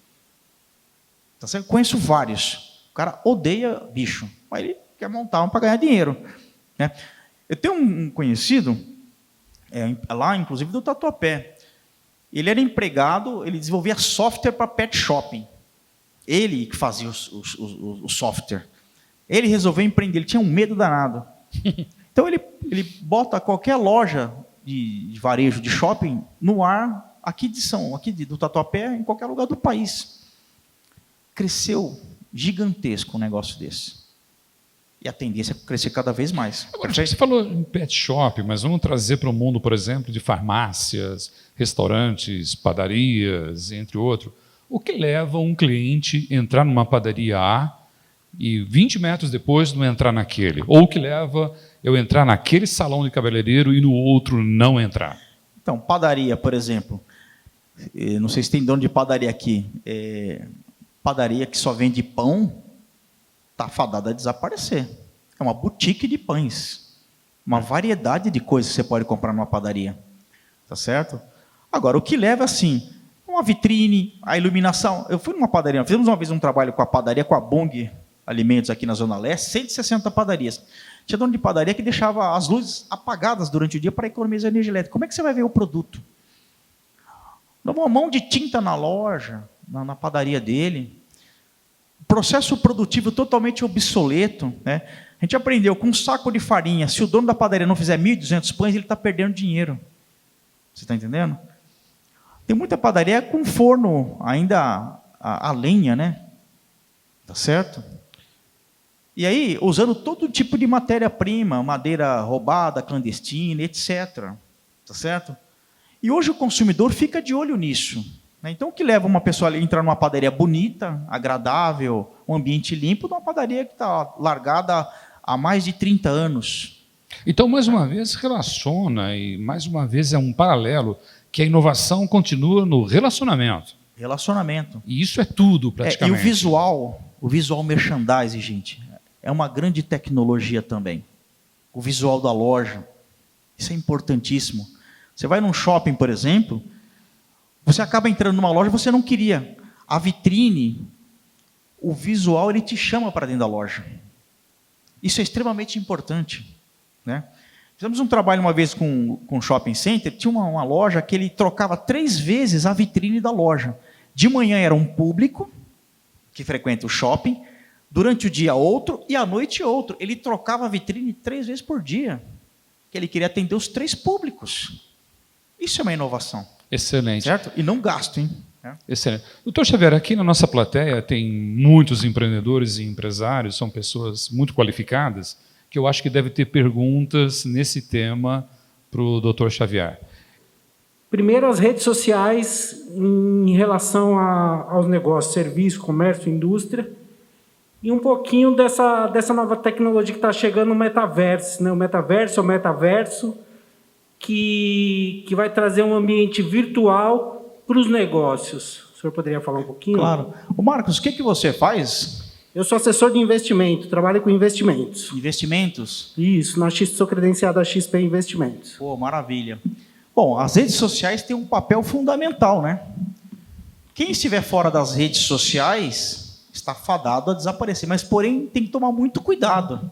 Tá certo? Eu conheço vários. O cara odeia bicho, mas ele quer montar um para ganhar dinheiro, né? Eu tenho um conhecido, lá inclusive do Tatuapé. Ele era empregado, ele desenvolvia software para pet shopping. Ele que fazia o software. Ele resolveu empreender, ele tinha um medo danado. Então ele bota qualquer loja de varejo de shopping no ar aqui do Tatuapé, em qualquer lugar do país. Cresceu gigantesco um negócio desse. E a tendência é crescer cada vez mais. Agora, você falou em pet shop, mas vamos trazer para o mundo, por exemplo, de farmácias, restaurantes, padarias, entre outros. O que leva um cliente a entrar numa padaria A e 20 metros depois não entrar naquele? Ou o que leva eu entrar naquele salão de cabeleireiro e no outro não entrar? Então, padaria, por exemplo. Não sei se tem dono de padaria aqui. Padaria que só vende pão, está fadada a desaparecer. É uma boutique de pães. Uma variedade de coisas que você pode comprar numa padaria. Tá certo? Agora, o que leva, assim, uma vitrine, a iluminação. Eu fui numa padaria, fizemos uma vez um trabalho com a padaria, com a Bong Alimentos aqui na Zona Leste, 160 padarias. Tinha dono de padaria que deixava as luzes apagadas durante o dia para economizar energia elétrica. Como é que você vai ver o produto? Dá uma mão de tinta na loja, na padaria dele. Processo produtivo totalmente obsoleto, né? A gente aprendeu com um saco de farinha, se o dono da padaria não fizer 1.200 pães, ele está perdendo dinheiro. Você está entendendo? Tem muita padaria com forno ainda a lenha, né? Tá certo? E aí, usando todo tipo de matéria-prima, madeira roubada, clandestina, etc. Tá certo? E hoje o consumidor fica de olho nisso. Então, o que leva uma pessoa a entrar numa padaria bonita, agradável, um ambiente limpo, numa padaria que está largada há mais de 30 anos? Então, mais uma vez, relaciona, e mais uma vez é um paralelo, que a inovação continua no relacionamento. Relacionamento. E isso é tudo, praticamente. E o visual merchandising, gente, é uma grande tecnologia também. O visual da loja, isso é importantíssimo. Você vai num shopping, por exemplo, você acaba entrando numa loja, você não queria. A vitrine, o visual, ele te chama para dentro da loja. Isso é extremamente importante, né? Fizemos um trabalho uma vez com um shopping center, tinha uma loja que ele trocava 3 vezes a vitrine da loja. De manhã era um público que frequenta o shopping, durante o dia outro e à noite outro. Ele trocava a vitrine 3 vezes por dia, que ele queria atender os 3 públicos. Isso é uma inovação. Excelente. Certo? E não gasto, hein? Excelente. Doutor Xavier, aqui na nossa plateia tem muitos empreendedores e empresários, são pessoas muito qualificadas, que eu acho que deve ter perguntas nesse tema para o doutor Xavier. Primeiro, as redes sociais em relação aos negócios, serviço, comércio, indústria, e um pouquinho dessa nova tecnologia que está chegando no metaverso, né? O metaverso, que vai trazer um ambiente virtual para os negócios. O senhor poderia falar um pouquinho? Claro. Ô Marcos, o que você faz? Eu sou assessor de investimento, trabalho com investimentos. Investimentos? Isso, sou credenciado a XP Investimentos. Pô, maravilha. Bom, as redes sociais têm um papel fundamental, né? Quem estiver fora das redes sociais está fadado a desaparecer. Mas, porém, tem que tomar muito cuidado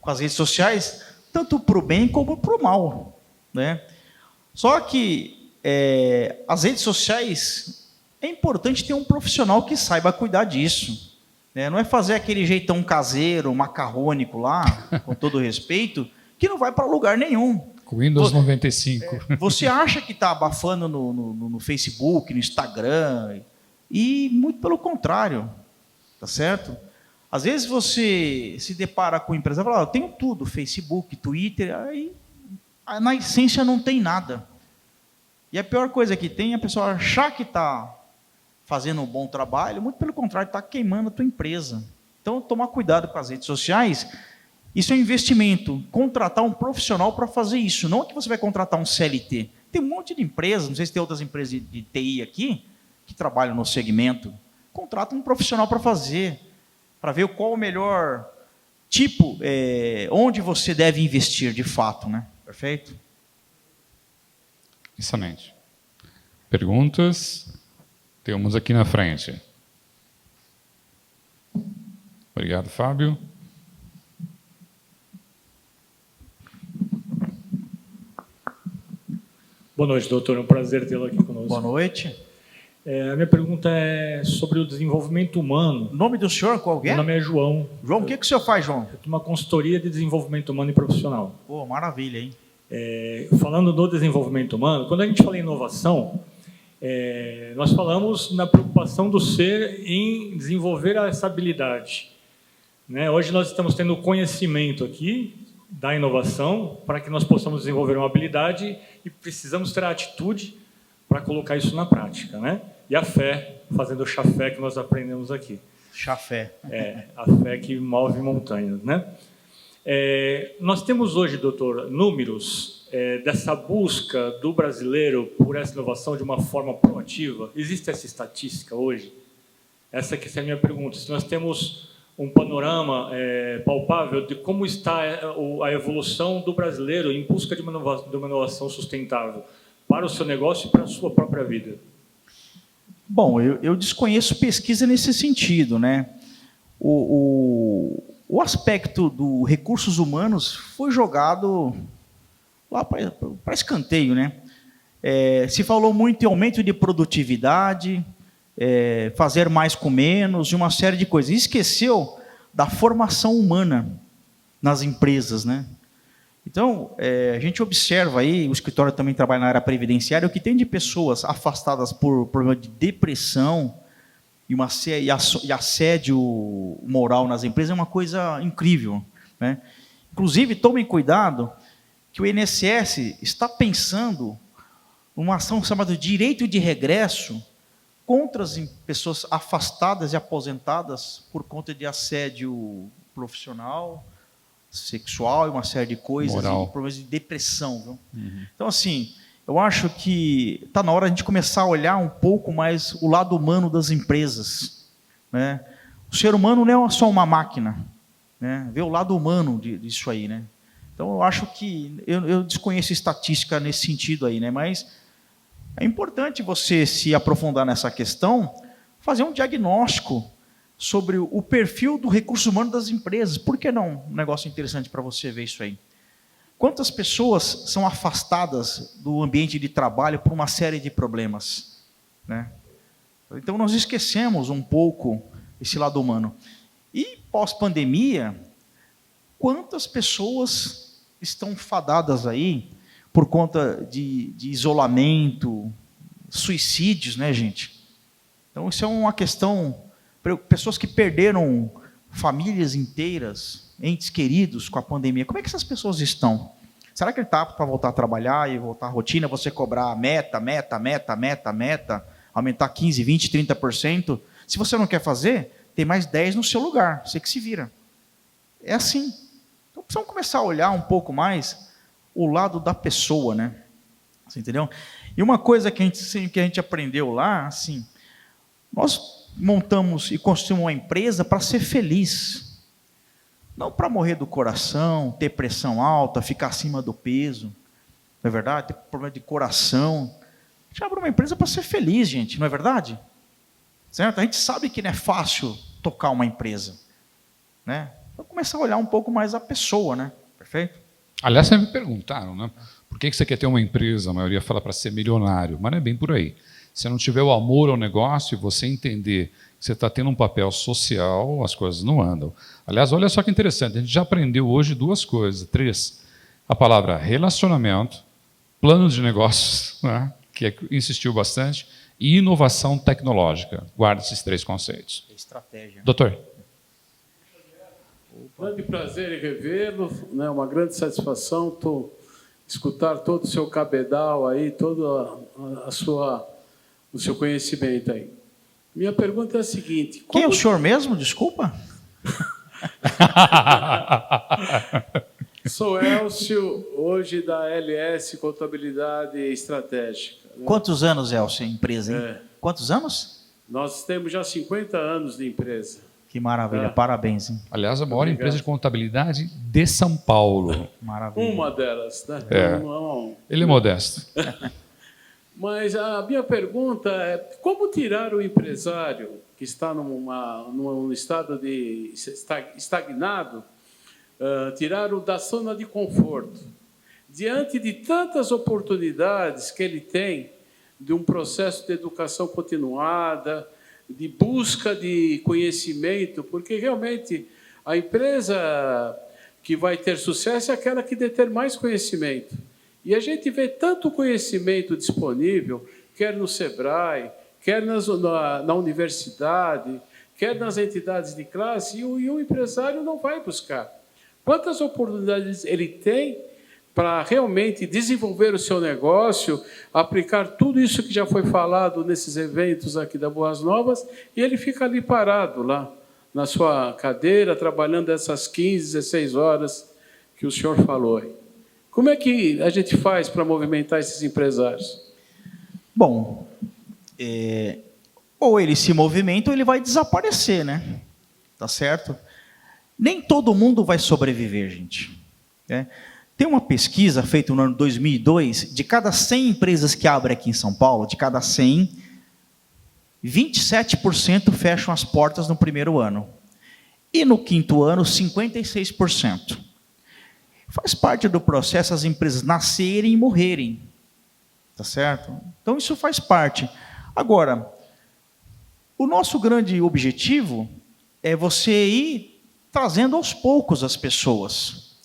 com as redes sociais, tanto para o bem como para o mal, né? Só que as redes sociais, é importante ter um profissional que saiba cuidar disso, né? Não é fazer aquele jeitão caseiro, macarrônico lá, com todo respeito, que não vai para lugar nenhum. Com Windows 95. Você acha que está abafando no Facebook, no Instagram, e muito pelo contrário, tá certo? Às vezes você se depara com um empresário e fala, eu tenho tudo, Facebook, Twitter, aí na essência não tem nada. E a pior coisa que tem é a pessoa achar que está fazendo um bom trabalho, muito pelo contrário, está queimando a tua empresa. Então, tomar cuidado com as redes sociais. Isso é um investimento, contratar um profissional para fazer isso, não é que você vai contratar um CLT. Tem um monte de empresas, não sei se tem outras empresas de TI aqui, que trabalham no segmento, contrata um profissional para fazer, para ver qual o melhor tipo, onde você deve investir de fato, né? Perfeito? Excelente. Perguntas? Temos aqui na frente. Obrigado, Fábio. Boa noite, doutor. É um prazer tê-lo aqui conosco. Boa noite. A minha pergunta é sobre o desenvolvimento humano. O nome do senhor qual é? Meu nome é João. João, o que o senhor faz, João? Eu tenho uma consultoria de desenvolvimento humano e profissional. Pô, maravilha, hein? Falando do desenvolvimento humano, quando a gente fala em inovação, nós falamos na preocupação do ser em desenvolver essa habilidade, né? Hoje nós estamos tendo conhecimento aqui da inovação para que nós possamos desenvolver uma habilidade e precisamos ter a atitude para colocar isso na prática, né? E a fé, fazendo o chafé que nós aprendemos aqui. Chafé. A fé que move montanhas, né? Nós temos hoje, doutor, números dessa busca do brasileiro por essa inovação de uma forma proativa. Existe essa estatística hoje? Essa que é a minha pergunta. Se nós temos um panorama palpável de como está a evolução do brasileiro em busca de uma inovação sustentável para o seu negócio e para a sua própria vida. Bom, eu desconheço pesquisa nesse sentido, né? O aspecto dos recursos humanos foi jogado lá para escanteio, né? Se falou muito em aumento de produtividade, fazer mais com menos, e uma série de coisas. E esqueceu da formação humana nas empresas, né? Então, a gente observa aí, o escritório também trabalha na área previdenciária, o que tem de pessoas afastadas por problema de depressão e assédio moral nas empresas é uma coisa incrível, né? Inclusive, tomem cuidado que o INSS está pensando numa ação chamada direito de regresso contra as pessoas afastadas e aposentadas por conta de assédio profissional, sexual e uma série de coisas, moral. E problemas de depressão. Viu? Uhum. Então, assim, eu acho que está na hora de a gente começar a olhar um pouco mais o lado humano das empresas, né? O ser humano não é só uma máquina, né? Ver o lado humano disso aí, né? Então, eu acho que eu desconheço estatística nesse sentido aí, né? Mas é importante você se aprofundar nessa questão, fazer um diagnóstico sobre o perfil do recurso humano das empresas. Por que não? Um negócio interessante para você ver isso aí. Quantas pessoas são afastadas do ambiente de trabalho por uma série de problemas, né? Então, nós esquecemos um pouco esse lado humano. E, pós-pandemia, quantas pessoas estão fadadas aí por conta de isolamento, suicídios, né, gente? Então, isso é uma questão... Pessoas que perderam famílias inteiras, entes queridos com a pandemia. Como é que essas pessoas estão? Será que ele está apto para voltar a trabalhar e voltar à rotina, você cobrar meta, aumentar 15%, 20%, 30%? Se você não quer fazer, tem mais 10 no seu lugar, você que se vira. É assim. Então, precisamos começar a olhar um pouco mais o lado da pessoa, né? Você entendeu? E uma coisa que a gente aprendeu lá, assim, nós montamos e construímos uma empresa para ser feliz, não para morrer do coração, ter pressão alta, ficar acima do peso, não é verdade? Ter problema de coração. A gente abre uma empresa para ser feliz, gente, não é verdade? Certo? A gente sabe que não é fácil tocar uma empresa, né? Então, começar a olhar um pouco mais a pessoa, né? Perfeito? Aliás, sempre me perguntaram, né? Por que você quer ter uma empresa? A maioria fala para ser milionário, mas não é bem por aí. Se não tiver o amor ao negócio e você entender que você está tendo um papel social, as coisas não andam. Aliás, olha só que interessante, a gente já aprendeu hoje 3. A palavra relacionamento, plano de negócios, né? Que insistiu bastante, e inovação tecnológica. Guarda esses 3 conceitos. Estratégia. Doutor. Grande prazer em revê-lo, né? Uma grande satisfação escutar todo o seu cabedal aí, todo o seu conhecimento aí. Minha pergunta é a seguinte... Quem é o senhor mesmo? Desculpa. Sou Elcio, hoje da LS Contabilidade Estratégica. Né? Quantos anos, Elcio, empresa, hein? Quantos anos? Nós temos já 50 anos de empresa. Que maravilha, parabéns, hein? Aliás, a maior empresa de contabilidade de São Paulo. Maravilha. Uma delas, né? Ele é modesto. Mas a minha pergunta é como tirar o empresário que está num estado de estagnado, tirar-o da zona de conforto, diante de tantas oportunidades que ele tem de um processo de educação continuada, de busca de conhecimento, porque realmente a empresa que vai ter sucesso é aquela que deter mais conhecimento. E a gente vê tanto conhecimento disponível, quer no Sebrae, quer na universidade, quer nas entidades de classe, e o empresário não vai buscar. Quantas oportunidades ele tem para realmente desenvolver o seu negócio, aplicar tudo isso que já foi falado nesses eventos aqui da Boas Novas, e ele fica ali parado, lá na sua cadeira, trabalhando essas 15, 16 horas que o senhor falou aí. Como é que a gente faz para movimentar esses empresários? Bom, ou ele se movimenta ou ele vai desaparecer, né? Tá certo? Nem todo mundo vai sobreviver, gente. Né? Tem uma pesquisa feita no ano 2002, de cada 100 empresas que abrem aqui em São Paulo, de cada 100, 27% fecham as portas no primeiro ano. E no quinto ano, 56%. Faz parte do processo as empresas nascerem e morrerem. Tá certo? Então, isso faz parte. Agora, o nosso grande objetivo é você ir trazendo aos poucos as pessoas.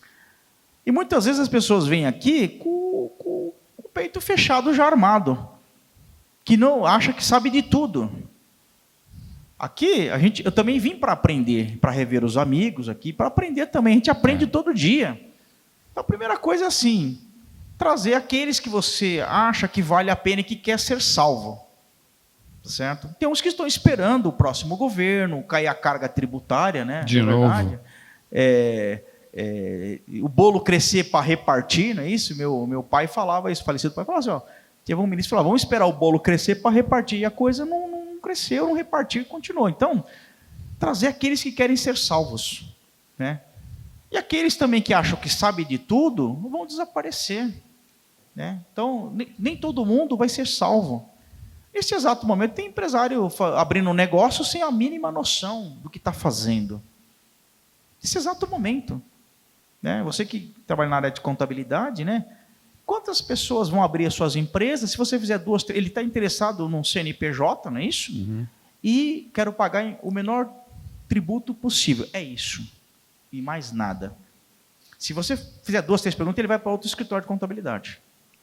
E muitas vezes as pessoas vêm aqui com o peito fechado, já armado, que não acha que sabe de tudo. Aqui, eu também vim para aprender, para rever os amigos aqui, para aprender também. A gente aprende todo dia. Então, a primeira coisa é assim, trazer aqueles que você acha que vale a pena e que quer ser salvo. Certo? Tem uns que estão esperando o próximo governo, cair a carga tributária, né? De novo. O bolo crescer para repartir, não é isso? Meu pai falava isso, falecido pai falava assim, ó, teve um ministro que falava, vamos esperar o bolo crescer para repartir, e a coisa não cresceu, não repartiu e continuou. Então, trazer aqueles que querem ser salvos, né? E aqueles também que acham que sabem de tudo, vão desaparecer, né? Então, nem todo mundo vai ser salvo. Nesse exato momento, tem empresário abrindo um negócio sem a mínima noção do que está fazendo. Nesse exato momento. Né? Você que trabalha na área de contabilidade, né? Quantas pessoas vão abrir as suas empresas? Se você fizer 2, 3, ele está interessado num CNPJ, não é isso? Uhum. E quero pagar o menor tributo possível. É isso. E mais nada. Se você fizer 2, 3 perguntas, ele vai para outro escritório de contabilidade.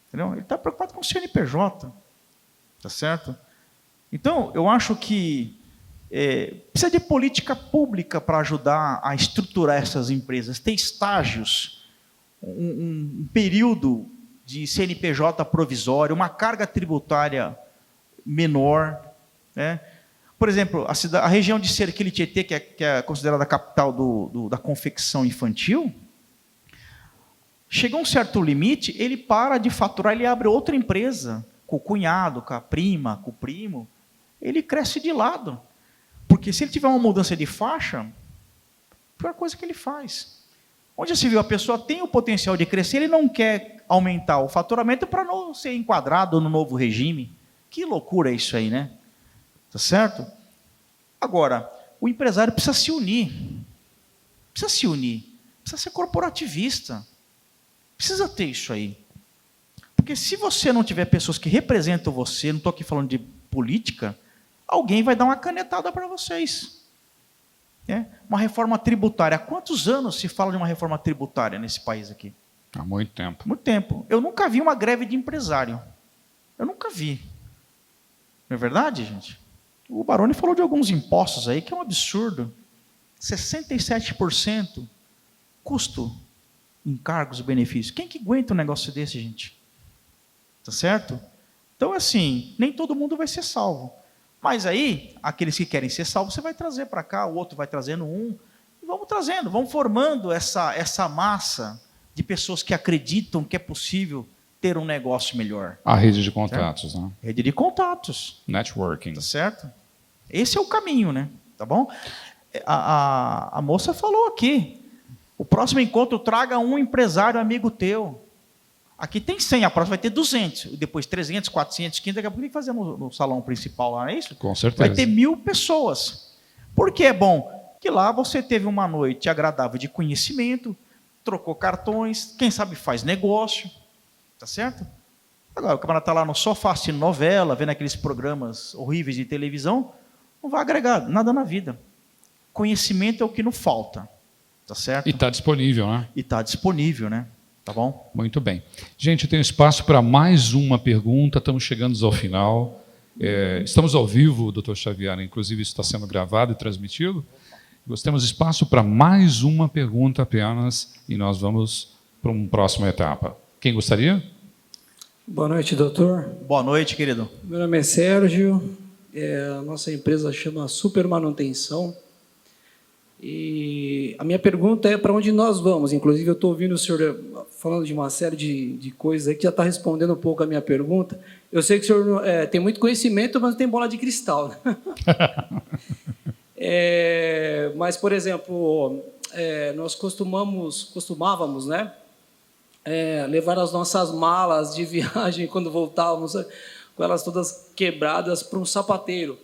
Entendeu? Ele está preocupado com o CNPJ. Tá certo? Então, eu acho que precisa de política pública para ajudar a estruturar essas empresas. Ter estágios, um período de CNPJ provisório, uma carga tributária menor. Né? Por exemplo, a região de Cerquilho Tietê, que é considerada a capital da confecção infantil, chegou a um certo limite, ele para de faturar, ele abre outra empresa, com o cunhado, com a prima, com o primo, ele cresce de lado. Porque se ele tiver uma mudança de faixa, a pior coisa que ele faz. Onde já se viu, a pessoa tem o potencial de crescer, ele não quer aumentar o faturamento para não ser enquadrado no novo regime. Que loucura isso aí, né? Tá certo? Agora, o empresário precisa se unir. Precisa se unir. Precisa ser corporativista. Precisa ter isso aí. Porque se você não tiver pessoas que representam você, não estou aqui falando de política, alguém vai dar uma canetada para vocês. Uma reforma tributária. Há quantos anos se fala de uma reforma tributária nesse país aqui? Há muito tempo. Muito tempo. Eu nunca vi uma greve de empresário. Eu nunca vi. Não é verdade, gente? O Baroni falou de alguns impostos aí, que é um absurdo. 67% custo, encargos e benefícios. Quem que aguenta um negócio desse, gente? Tá certo? Então, assim, nem todo mundo vai ser salvo. Mas aí, aqueles que querem ser salvos, você vai trazer para cá, o outro vai trazendo um. E vamos trazendo, vamos formando essa massa de pessoas que acreditam que é possível ter um negócio melhor. A rede de contatos, né? Rede de contatos. Networking. Tá certo? Esse é o caminho, né? Tá bom? A moça falou aqui, o próximo encontro traga um empresário amigo teu. Aqui tem 100, a próxima vai ter 200, depois 300, 400, 500, daqui a pouco tem que fazer no salão principal lá, não é isso? Com certeza. Vai ter 1000 pessoas. Por que é bom? Que lá você teve uma noite agradável de conhecimento, trocou cartões, quem sabe faz negócio, tá certo? Agora, o camarada está lá no sofá assistindo novela, vendo aqueles programas horríveis de televisão, não vai agregar nada na vida. Conhecimento é o que não falta, tá certo? E está disponível, né? E está disponível, né? Tá bom? Muito bem. Gente, eu tenho espaço para mais uma pergunta, estamos chegando ao final. Estamos ao vivo, doutor Xavier, inclusive isso está sendo gravado e transmitido. Nós temos espaço para mais uma pergunta apenas e nós vamos para uma próxima etapa. Quem gostaria? Boa noite, doutor. Boa noite, querido. Meu nome é Sérgio, a nossa empresa chama Super Manutenção. E a minha pergunta é para onde nós vamos. Inclusive, eu estou ouvindo o senhor falando de uma série de coisas aí que já está respondendo um pouco a minha pergunta. Eu sei que o senhor tem muito conhecimento, mas não tem bola de cristal, né? Mas, por exemplo, nós costumávamos, né, levar as nossas malas de viagem quando voltávamos, com elas todas quebradas, para um sapateiro.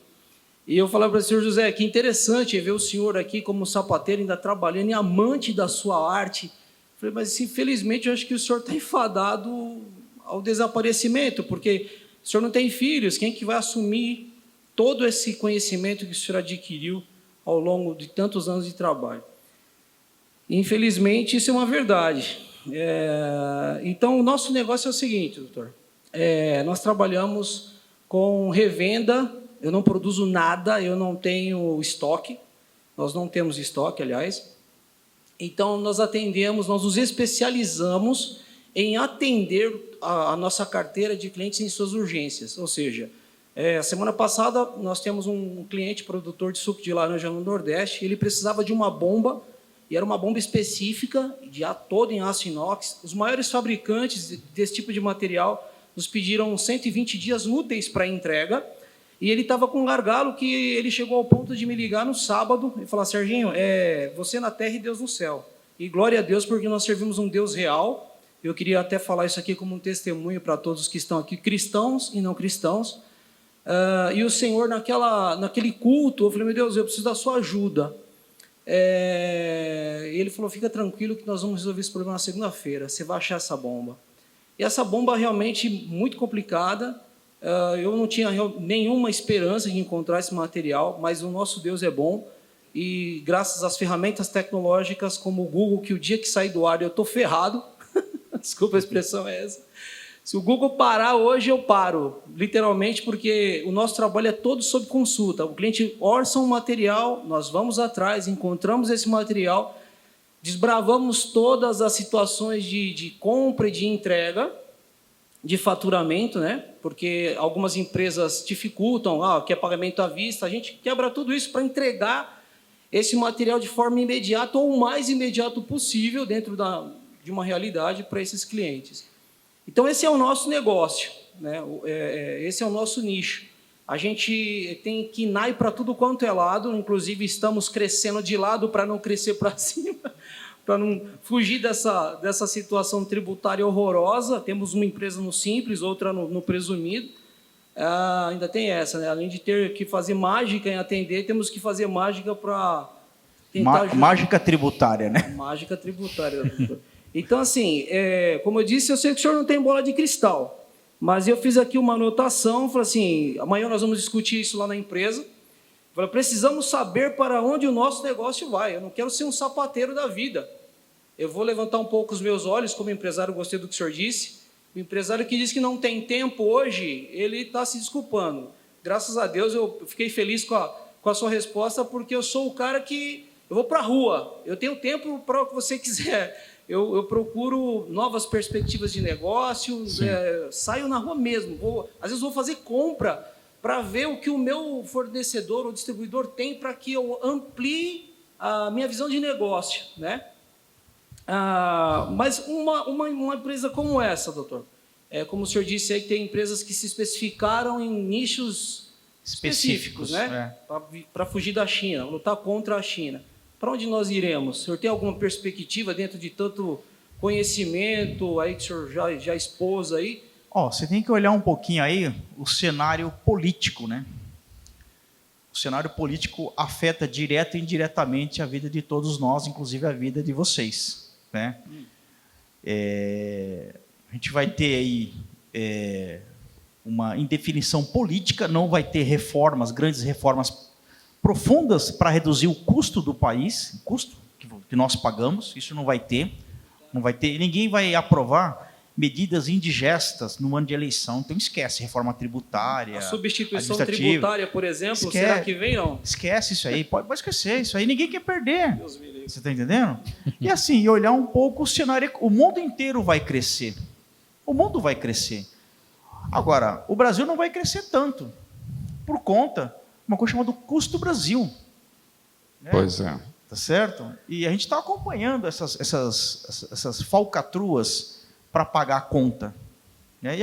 E eu falava para o senhor José, que interessante ver o senhor aqui como sapateiro, ainda trabalhando e amante da sua arte. Eu falei, mas infelizmente eu acho que o senhor está enfadado ao desaparecimento, porque o senhor não tem filhos, quem que vai assumir todo esse conhecimento que o senhor adquiriu ao longo de tantos anos de trabalho? Infelizmente, isso é uma verdade. Então, o nosso negócio é o seguinte, doutor. Nós trabalhamos com revenda. Eu não produzo nada, eu não tenho estoque. Nós não temos estoque, aliás. Então, nós nos especializamos em atender a nossa carteira de clientes em suas urgências. Ou seja, semana passada, nós temos um cliente produtor de suco de laranja no Nordeste, ele precisava de uma bomba, e era uma bomba específica, toda em aço inox. Os maiores fabricantes desse tipo de material nos pediram 120 dias úteis para entrega, e ele estava com um gargalo que ele chegou ao ponto de me ligar no sábado e falar, Serginho, você na terra e Deus no céu. E glória a Deus, porque nós servimos um Deus real. Eu queria até falar isso aqui como um testemunho para todos que estão aqui, cristãos e não cristãos. E o Senhor, naquele culto, eu falei, meu Deus, eu preciso da sua ajuda. E ele falou, fica tranquilo que nós vamos resolver esse problema na segunda-feira, você vai achar essa bomba. E essa bomba realmente muito complicada. Eu não tinha nenhuma esperança de encontrar esse material, mas o nosso Deus é bom, e graças às ferramentas tecnológicas como o Google, que o dia que sair do ar eu estou ferrado, desculpa a expressão é essa, se o Google parar hoje eu paro, literalmente, porque o nosso trabalho é todo sob consulta. O cliente orça um material, nós vamos atrás, encontramos esse material, desbravamos todas as situações de compra e de entrega, de faturamento, né? Porque algumas empresas dificultam, quer pagamento à vista, a gente quebra tudo isso para entregar esse material de forma imediata ou o mais imediato possível dentro de uma realidade para esses clientes. Então, esse é o nosso negócio, né? Esse é o nosso nicho. A gente tem KINAI para tudo quanto é lado, inclusive estamos crescendo de lado para não crescer para cima, para não fugir dessa situação tributária horrorosa. Temos uma empresa no simples, outra no presumido, ainda tem essa, né? Além de ter que fazer mágica em atender, temos que fazer mágica para tentar... Mágica tributária, né? Mágica tributária, doutor. Então, assim, como eu disse, eu sei que o senhor não tem bola de cristal, mas eu fiz aqui uma anotação, falei assim, amanhã nós vamos discutir isso lá na empresa. Falei, precisamos saber para onde o nosso negócio vai. Eu não quero ser um sapateiro da vida. Eu vou levantar um pouco os meus olhos como empresário, gostei do que o senhor disse. O empresário que diz que não tem tempo hoje, ele está se desculpando. Graças a Deus, eu fiquei feliz com a sua resposta, porque eu sou o cara que... Eu vou para a rua, eu tenho tempo para o que você quiser. Eu procuro novas perspectivas de negócio, saio na rua mesmo. Às vezes vou fazer compra para ver o que o meu fornecedor ou distribuidor tem para que eu amplie a minha visão de negócio, né? Mas uma empresa como essa, doutor, como o senhor disse aí, que tem empresas que se especificaram em nichos específicos, né? Para fugir da China, lutar contra a China. Para onde nós iremos? O senhor tem alguma perspectiva dentro de tanto conhecimento aí que o senhor já expôs aí? Você tem que olhar um pouquinho aí o cenário político, né? O cenário político afeta direto e indiretamente a vida de todos nós, inclusive a vida de vocês, né? A gente vai ter aí uma indefinição política, não vai ter reformas, grandes reformas profundas para reduzir o custo do país, o custo que nós pagamos, isso não vai ter, ninguém vai aprovar medidas indigestas no ano de eleição, então esquece, reforma tributária, a substituição tributária, por exemplo, será que vem, não? Esquece isso aí, pode esquecer, isso aí ninguém quer perder, você está entendendo? E assim, olhar um pouco o cenário, o mundo inteiro vai crescer, o mundo vai crescer, agora, o Brasil não vai crescer tanto, por conta uma coisa chamada custo Brasil. Né? Pois é. Tá certo? E a gente está acompanhando essas falcatruas para pagar a conta. Né? E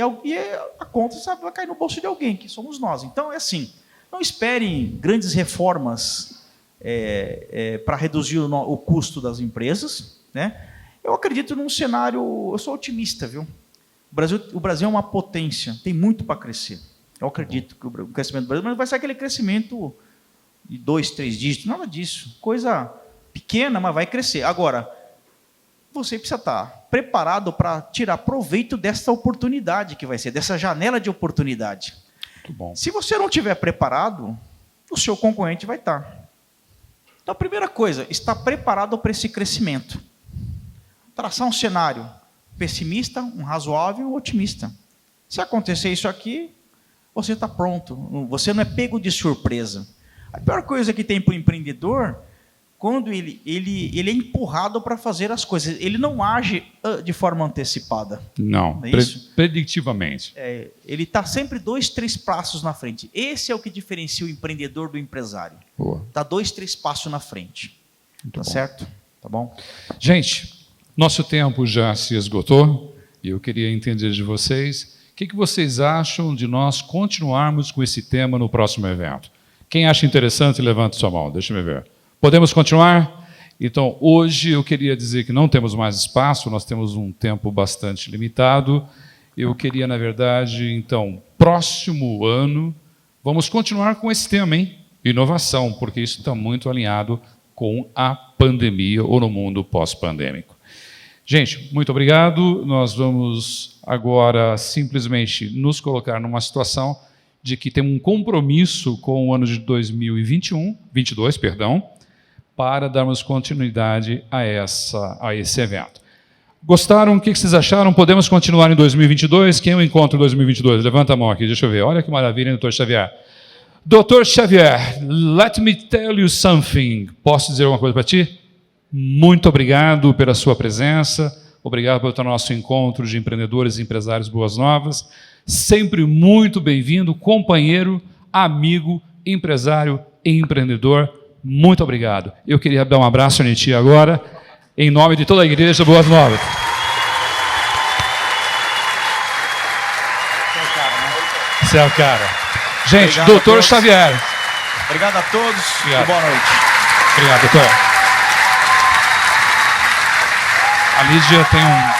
a conta, sabe, vai cair no bolso de alguém, que somos nós. Então, é assim, não esperem grandes reformas para reduzir o custo das empresas. Né? Eu acredito num cenário, eu sou otimista, viu? O Brasil é uma potência, tem muito para crescer. Eu acredito que o crescimento do Brasil não vai ser aquele crescimento de 2, 3 dígitos, nada disso. Coisa pequena, mas vai crescer. Agora, você precisa estar preparado para tirar proveito dessa oportunidade que vai ser, dessa janela de oportunidade. Muito bom. Se você não estiver preparado, o seu concorrente vai estar. Então, a primeira coisa, estar preparado para esse crescimento. Traçar um cenário pessimista, um razoável, um otimista. Se acontecer isso aqui, você está pronto, você não é pego de surpresa. A pior coisa que tem para o empreendedor, quando ele é empurrado para fazer as coisas, ele não age de forma antecipada. Não é isso? Preditivamente. Ele está sempre 2, 3 passos na frente. Esse é o que diferencia o empreendedor do empresário. Está 2, 3 passos na frente. Tá certo? Tá bom? Gente, nosso tempo já se esgotou e eu queria entender de vocês... O que vocês acham de nós continuarmos com esse tema no próximo evento? Quem acha interessante, levante sua mão. Deixa eu ver. Podemos continuar? Então, hoje eu queria dizer que não temos mais espaço, nós temos um tempo bastante limitado. Eu queria, na verdade, então, próximo ano, vamos continuar com esse tema, hein? Inovação, porque isso está muito alinhado com a pandemia ou no mundo pós-pandêmico. Gente, muito obrigado. Nós vamos agora simplesmente nos colocar numa situação de que temos um compromisso com o ano de 2022, para darmos continuidade a esse evento. Gostaram? O que vocês acharam? Podemos continuar em 2022? Quem eu encontro em 2022? Levanta a mão aqui, deixa eu ver. Olha que maravilha, doutor Xavier. Doutor Xavier, let me tell you something. Posso dizer alguma coisa para ti? Muito obrigado pela sua presença, obrigado pelo nosso encontro de empreendedores e empresários Boas Novas. Sempre muito bem-vindo, companheiro, amigo, empresário e empreendedor. Muito obrigado. Eu queria dar um abraço em ti agora, em nome de toda a igreja Boas Novas. Você é o cara. Gente, obrigado, doutor Xavier. Obrigado a todos e boa noite. Obrigado, doutor. A Lídia tem um